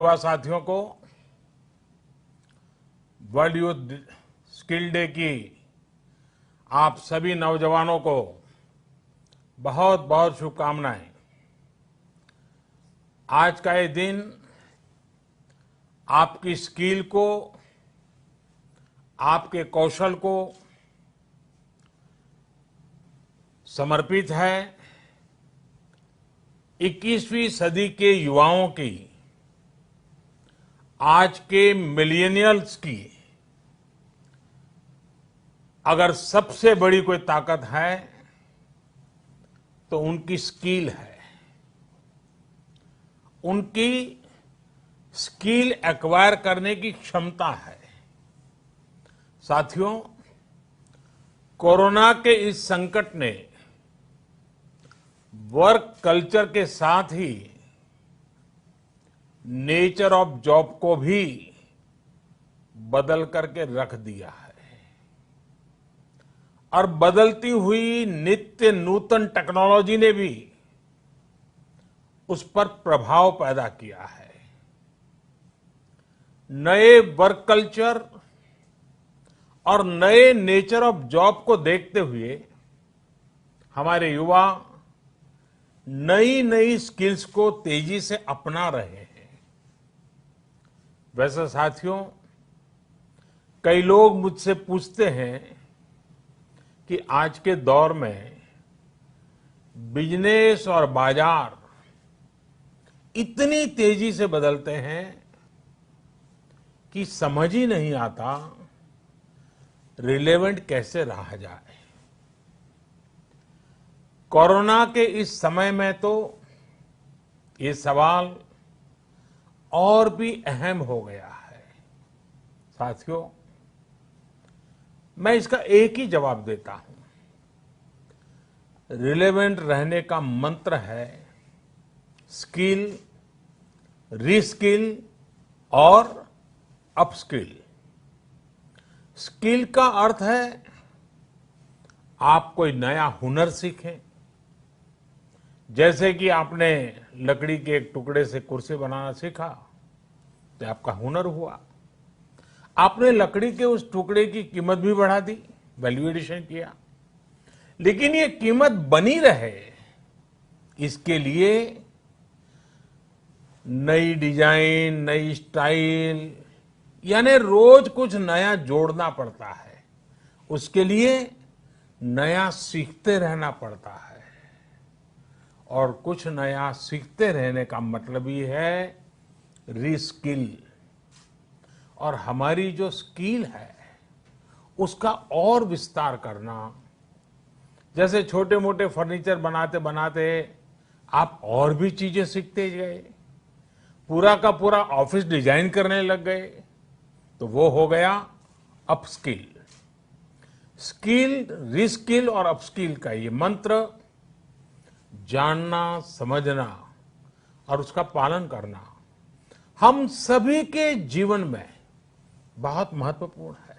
युवा साथियों को वर्ल्ड यूथ स्किल डे की आप सभी नौजवानों को बहुत बहुत शुभकामनाएं। आज का ये दिन आपकी स्किल को, आपके कौशल को समर्पित है। 21वीं सदी के युवाओं की, आज के मिलेनियल्स की अगर सबसे बड़ी कोई ताकत है तो उनकी स्किल है। उनकी स्किल एक्वायर करने की क्षमता है। साथियों, कोरोना के इस संकट ने वर्क कल्चर के साथ ही नेचर ऑफ जॉब को भी बदल करके रख दिया है और बदलती हुई नित्य नूतन टेक्नोलॉजी ने भी उस पर प्रभाव पैदा किया है। नए वर्क कल्चर और नए नेचर ऑफ जॉब को देखते हुए हमारे युवा नई नई स्किल्स को तेजी से अपना रहे हैं। वैसे साथियों, कई लोग मुझसे पूछते हैं कि आज के दौर में बिजनेस और बाजार इतनी तेजी से बदलते हैं कि समझ ही नहीं आता रिलेवेंट कैसे रहा जाए। कोरोना के इस समय में तो ये सवाल और भी अहम हो गया है। साथियों, मैं इसका एक ही जवाब देता हूं। रिलेवेंट रहने का मंत्र है स्किल, रीस्किल और अपस्किल। स्किल का अर्थ है आप कोई नया हुनर सीखें। जैसे कि आपने लकड़ी के एक टुकड़े से कुर्सी बनाना सीखा तो आपका हुनर हुआ। आपने लकड़ी के उस टुकड़े की कीमत भी बढ़ा दी, वैल्यू एडिशन किया, लेकिन ये कीमत बनी रहे इसके लिए नई डिजाइन, नई स्टाइल, यानी रोज कुछ नया जोड़ना पड़ता है। उसके लिए नया सीखते रहना पड़ता है और कुछ नया सीखते रहने का मतलब ही है रीस्किल। और हमारी जो स्किल है उसका और विस्तार करना। जैसे छोटे मोटे फर्नीचर बनाते बनाते आप और भी चीजें सीखते गए, पूरा का पूरा ऑफिस डिजाइन करने लग गए, तो वो हो गया अपस्किल। स्किल, रीस्किल और अपस्किल का ये मंत्र जानना, समझना और उसका पालन करना हम सभी के जीवन में बहुत महत्वपूर्ण है।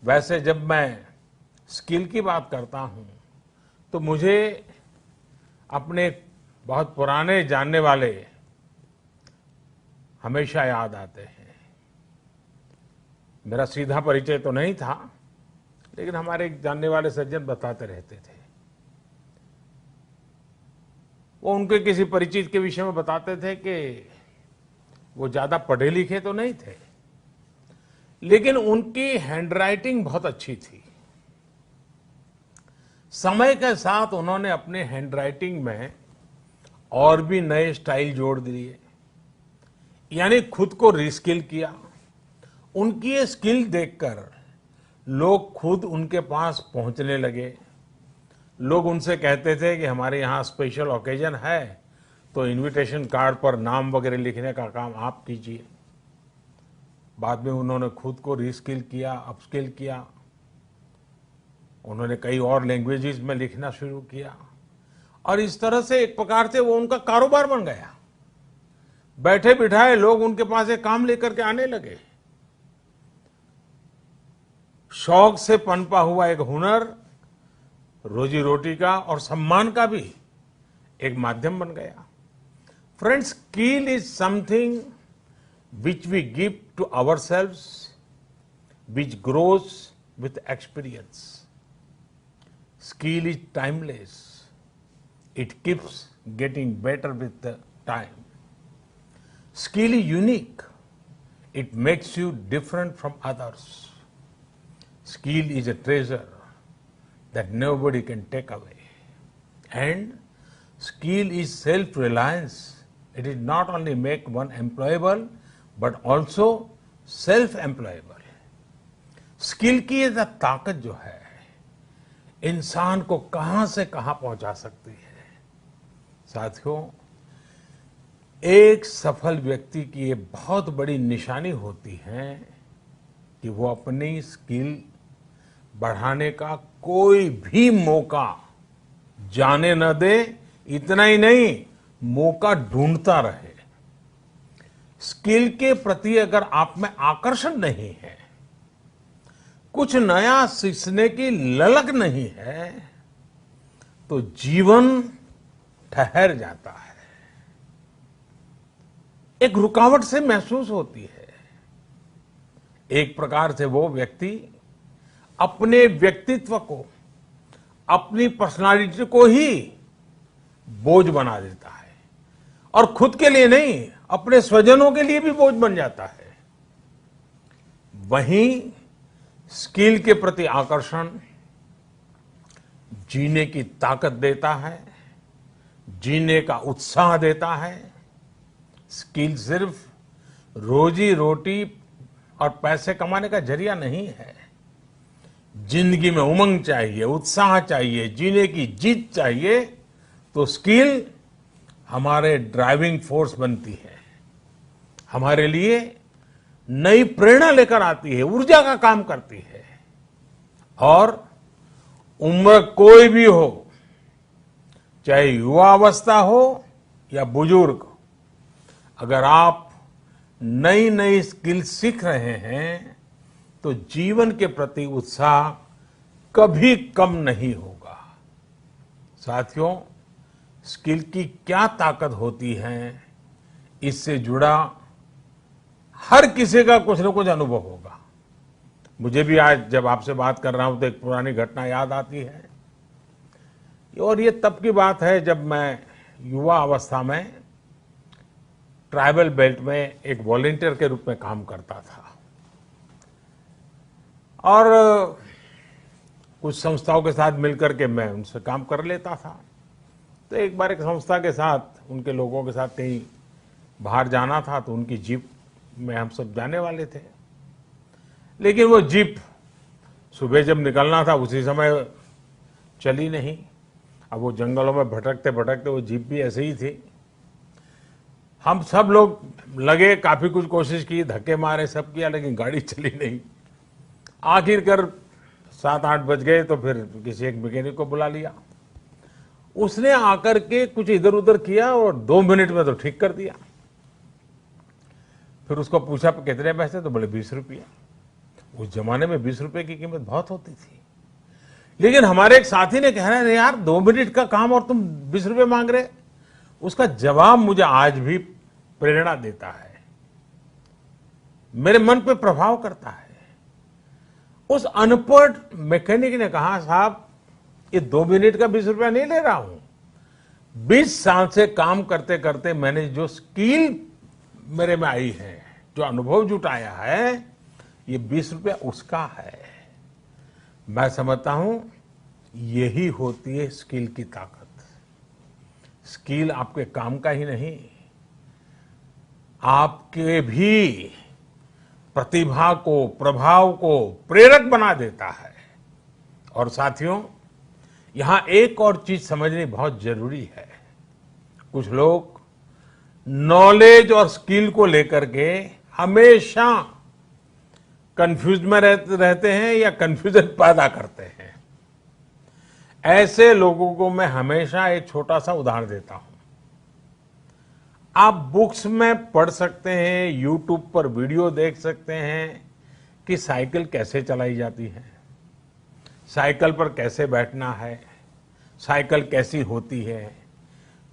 वैसे जब मैं स्किल की बात करता हूं तो मुझे अपने बहुत पुराने जानने वाले हमेशा याद आते हैं। मेरा सीधा परिचय तो नहीं था, लेकिन हमारे एक जानने वाले सज्जन बताते रहते थे। वो उनके किसी परिचित के विषय में बताते थे कि वो ज्यादा पढ़े लिखे तो नहीं थे, लेकिन उनकी हैंडराइटिंग बहुत अच्छी थी। समय के साथ उन्होंने अपने हैंडराइटिंग में और भी नए स्टाइल जोड़ दिए, यानी खुद को रीस्किल किया। उनकी ये स्किल देखकर लोग खुद उनके पास पहुंचने लगे। लोग उनसे कहते थे कि हमारे यहाँ स्पेशल ओकेजन है तो इनविटेशन कार्ड पर नाम वगैरह लिखने का काम आप कीजिए। बाद में उन्होंने खुद को रीस्किल किया, अपस्किल किया। उन्होंने कई और लैंग्वेजेस में लिखना शुरू किया और इस तरह से एक प्रकार से वो उनका कारोबार बन गया। बैठे बिठाए लोग उनके पास एक काम लेकर के आने लगे। शौक से पनपा हुआ एक हुनर रोजी रोटी का और सम्मान का भी एक माध्यम बन गया। Friends, skill is something which we give to ourselves, which grows with experience. Skill is timeless. It keeps getting better with the time. Skill is unique. It makes you different from others. Skill is a treasure that nobody can take away. And skill is self-reliance. It is not only make one employable, but also self-employable. Skill की ये ताकत जो है इंसान को कहां से कहां पहुंचा सकती है। साथियों, एक सफल व्यक्ति की ये बहुत बड़ी निशानी होती है कि वो अपनी स्किल बढ़ाने का कोई भी मौका जाने न दे। इतना ही नहीं, मौका ढूंढता रहे। स्किल के प्रति अगर आप में आकर्षण नहीं है, कुछ नया सीखने की ललक नहीं है, तो जीवन ठहर जाता है, एक रुकावट से महसूस होती है। एक प्रकार से वो व्यक्ति अपने व्यक्तित्व को, अपनी पर्सनालिटी को ही बोझ बना देता है और खुद के लिए नहीं, अपने स्वजनों के लिए भी बोझ बन जाता है। वहीं स्किल के प्रति आकर्षण जीने की ताकत देता है, जीने का उत्साह देता है। स्किल सिर्फ रोजी रोटी और पैसे कमाने का जरिया नहीं है। जिंदगी में उमंग चाहिए, उत्साह चाहिए, जीने की जीत चाहिए, तो स्किल हमारे ड्राइविंग फोर्स बनती है, हमारे लिए नई प्रेरणा लेकर आती है, ऊर्जा का काम करती है। और उम्र कोई भी हो, चाहे युवा अवस्था हो या बुजुर्ग, अगर आप नई नई स्किल सीख रहे हैं तो जीवन के प्रति उत्साह कभी कम नहीं होगा। साथियों, स्किल की क्या ताकत होती है, इससे जुड़ा हर किसी का कुछ न कुछ अनुभव होगा। मुझे भी आज जब आपसे बात कर रहा हूं तो एक पुरानी घटना याद आती है। और ये तब की बात है जब मैं युवा अवस्था में ट्राइबल बेल्ट में एक वॉलंटियर के रूप में काम करता था और कुछ संस्थाओं के साथ मिलकर के मैं उनसे काम कर लेता था। तो एक बार एक संस्था के साथ, उनके लोगों के साथ कहीं बाहर जाना था, तो उनकी जीप में हम सब जाने वाले थे। लेकिन वो जीप सुबह जब निकलना था उसी समय चली नहीं। अब वो जंगलों में भटकते भटकते वो जीप भी ऐसे ही थी। हम सब लोग लगे, काफी कुछ कोशिश की, धक्के मारे, सब किया, लेकिन गाड़ी चली नहीं। आखिरकार 7-8 बज गए तो फिर किसी एक मैकेनिक को बुला लिया। उसने आकर के कुछ इधर उधर किया और 2 मिनट में तो ठीक कर दिया। फिर उसको पूछा कितने पैसे, तो बोले 20 रुपये। उस जमाने में 20 रुपये की कीमत बहुत होती थी। लेकिन हमारे एक साथी ने कह रहा है, यार 2 मिनट का काम और तुम 20 रुपये मांग रहे। उसका जवाब मुझे आज भी प्रेरणा देता है, मेरे मन पे प्रभाव करता है। उस अनपढ़ मैकेनिक ने कहा, साहब ये 2 मिनट का 20 रुपया नहीं ले रहा हूं, 20 साल से काम करते करते मैंने जो स्किल मेरे में आई है, जो अनुभव जुटाया है, ये 20 रुपया उसका है। मैं समझता हूं यही होती है स्किल की ताकत। स्किल आपके काम का ही नहीं, आपके भी प्रतिभा को, प्रभाव को प्रेरक बना देता है। और साथियों, यहां एक और चीज समझनी बहुत जरूरी है। कुछ लोग नॉलेज और स्किल को लेकर के हमेशा कंफ्यूज में रहते हैं या कंफ्यूजन पैदा करते हैं। ऐसे लोगों को मैं हमेशा एक छोटा सा उदाहरण देता हूं। आप बुक्स में पढ़ सकते हैं, यूट्यूब पर वीडियो देख सकते हैं कि साइकिल कैसे चलाई जाती है, साइकिल पर कैसे बैठना है, साइकिल कैसी होती है,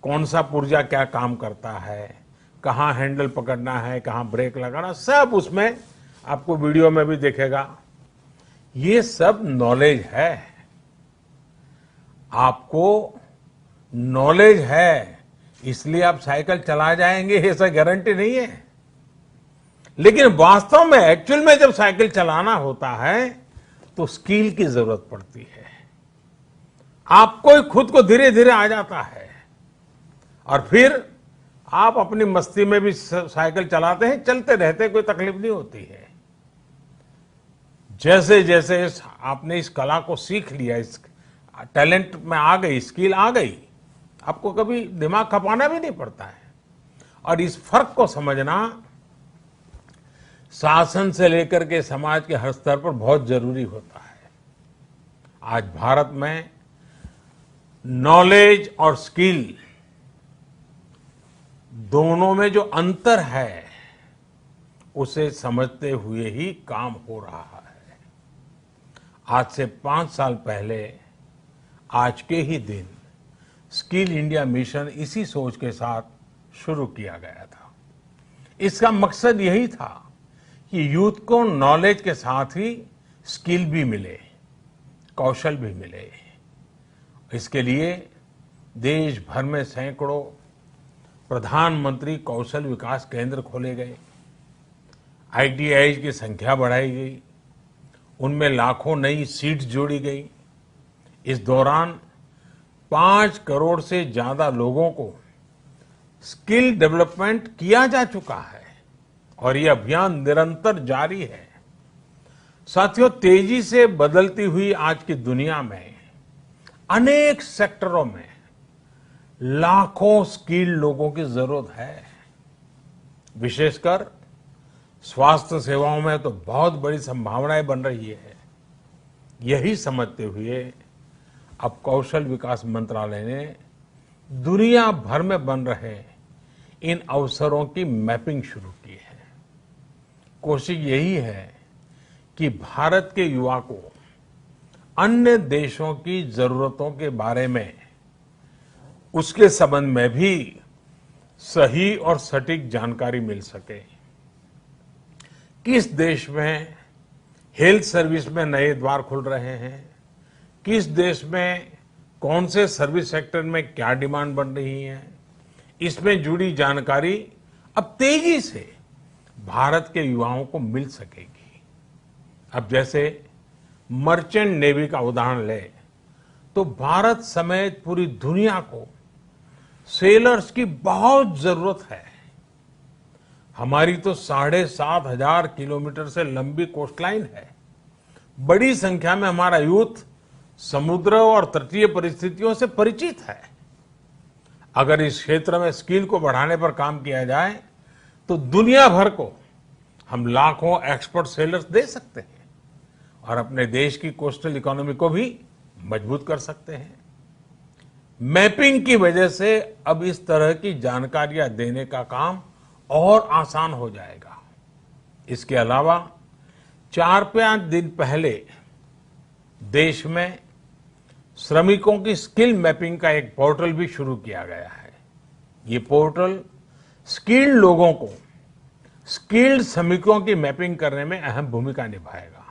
कौन सा पुर्जा क्या काम करता है, कहाँ हैंडल पकड़ना है, कहाँ ब्रेक लगाना, सब उसमें आपको वीडियो में भी दिखेगा। ये सब नॉलेज है। आपको नॉलेज है इसलिए आप साइकिल चला जाएंगे, ऐसा गारंटी नहीं है। लेकिन वास्तव में एक्चुअल में जब साइकिल चलाना होता है तो स्किल की जरूरत पड़ती है। आपको ही खुद को धीरे धीरे आ जाता है और फिर आप अपनी मस्ती में भी साइकिल चलाते हैं, चलते रहते, कोई तकलीफ नहीं होती है। जैसे जैसे आपने इस कला को सीख लिया, इस टैलेंट में आ गई, स्किल आ गई, आपको कभी दिमाग खपाना भी नहीं पड़ता है। और इस फर्क को समझना शासन से लेकर के समाज के हर स्तर पर बहुत जरूरी होता है। आज भारत में नॉलेज और स्किल दोनों में जो अंतर है उसे समझते हुए ही काम हो रहा है। आज से 5 साल पहले आज के ही दिन स्किल इंडिया मिशन इसी सोच के साथ शुरू किया गया था। इसका मकसद यही था कि यूथ को नॉलेज के साथ ही स्किल भी मिले, कौशल भी मिले। इसके लिए देश भर में सैकड़ों प्रधानमंत्री कौशल विकास केंद्र खोले गए, ITIs की संख्या बढ़ाई गई, उनमें लाखों नई सीट्स जोड़ी गई। इस दौरान 5 करोड़ से ज्यादा लोगों को स्किल डेवलपमेंट किया जा चुका है और ये अभियान निरंतर जारी है। साथियों, तेजी से बदलती हुई आज की दुनिया में अनेक सेक्टरों में लाखों स्किल्ड लोगों की जरूरत है। विशेषकर स्वास्थ्य सेवाओं में तो बहुत बड़ी संभावनाएं बन रही है। यही समझते हुए अब कौशल विकास मंत्रालय ने दुनिया भर में बन रहे इन अवसरों की मैपिंग शुरू की है। कोशिश यही है कि भारत के युवा को अन्य देशों की जरूरतों के बारे में, उसके संबंध में भी सही और सटीक जानकारी मिल सके। किस देश में हेल्थ सर्विस में नए द्वार खुल रहे हैं, किस देश में कौन से सर्विस सेक्टर में क्या डिमांड बन रही है, इसमें जुड़ी जानकारी अब तेजी से भारत के युवाओं को मिल सकेगी। अब जैसे मर्चेंट नेवी का उदाहरण ले तो भारत समेत पूरी दुनिया को सेलर्स की बहुत जरूरत है। हमारी तो 7,500 किलोमीटर से लंबी कोस्टलाइन है। बड़ी संख्या में हमारा यूथ समुद्र और तटीय परिस्थितियों से परिचित है। अगर इस क्षेत्र में स्किल को बढ़ाने पर काम किया जाए तो दुनिया भर को हम लाखों एक्सपर्ट सेलर्स दे सकते हैं और अपने देश की कोस्टल इकोनॉमी को भी मजबूत कर सकते हैं। मैपिंग की वजह से अब इस तरह की जानकारियां देने का काम और आसान हो जाएगा। इसके अलावा 4-5 दिन पहले देश में श्रमिकों की स्किल मैपिंग का एक पोर्टल भी शुरू किया गया है। ये पोर्टल स्किल्ड लोगों को स्किल्ड श्रमिकों की मैपिंग करने में अहम भूमिका निभाएगा।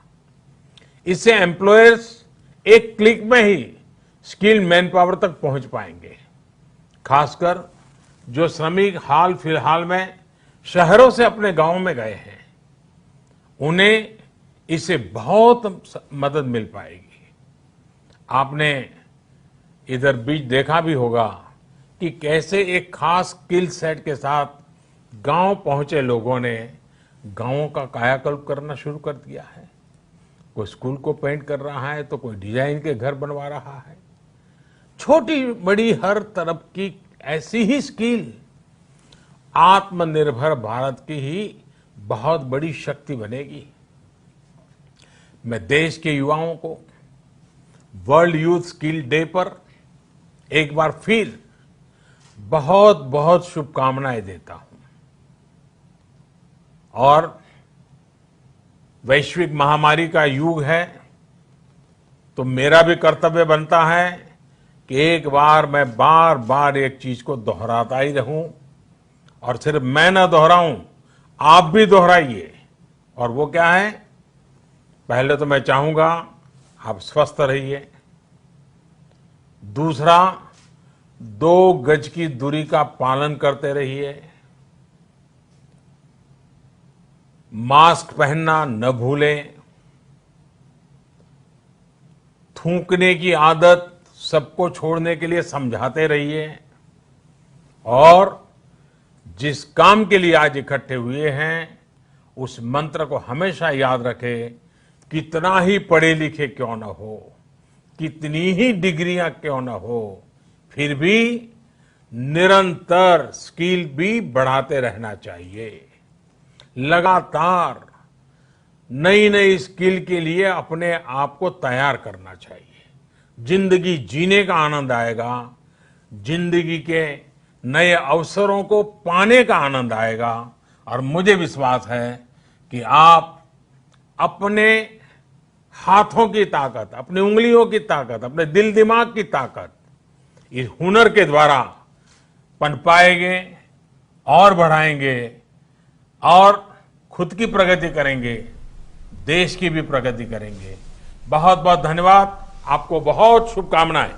इससे एम्प्लॉयर्स एक क्लिक में ही स्किल्ड मैन पावर तक पहुंच पाएंगे। खासकर जो श्रमिक हाल फिलहाल में शहरों से अपने गांव में गए हैं, उन्हें इससे बहुत मदद मिल पाएगी। आपने इधर बीच देखा भी होगा कि कैसे एक खास स्किल सेट के साथ गांव पहुंचे लोगों ने गांवों का कायाकल्प करना शुरू कर दिया है। कोई स्कूल को पेंट कर रहा है तो कोई डिजाइन के घर बनवा रहा है। छोटी बड़ी हर तरफ की ऐसी ही स्किल आत्मनिर्भर भारत की ही बहुत बड़ी शक्ति बनेगी। मैं देश के युवाओं को वर्ल्ड यूथ स्किल डे पर एक बार फिर बहुत बहुत शुभकामनाएं देता हूं और वैश्विक महामारी का युग है तो मेरा भी कर्तव्य बनता है कि एक बार मैं बार बार एक चीज को दोहराता ही रहूं, और सिर्फ मैं ना दोहराऊं, आप भी दोहराइए। और वो क्या है? पहले तो मैं चाहूंगा आप स्वस्थ रहिए। दूसरा, 2 गज की दूरी का पालन करते रहिए। मास्क पहनना न भूलें। थूकने की आदत सबको छोड़ने के लिए समझाते रहिए। और जिस काम के लिए आज इकट्ठे हुए हैं, उस मंत्र को हमेशा याद रखें। कितना ही पढ़े लिखे क्यों न हो, कितनी ही डिग्रियां क्यों न हो, फिर भी निरंतर स्किल भी बढ़ाते रहना चाहिए। लगातार नई नई स्किल के लिए अपने आप को तैयार करना चाहिए। जिंदगी जीने का आनंद आएगा, जिंदगी के नए अवसरों को पाने का आनंद आएगा। और मुझे विश्वास है कि आप अपने हाथों की ताकत, अपनी उंगलियों की ताकत, अपने दिल दिमाग की ताकत इस हुनर के द्वारा पनपाएंगे और बढ़ाएंगे, और खुद की प्रगति करेंगे, देश की भी प्रगति करेंगे। बहुत बहुत धन्यवाद। आपको बहुत शुभकामनाएं।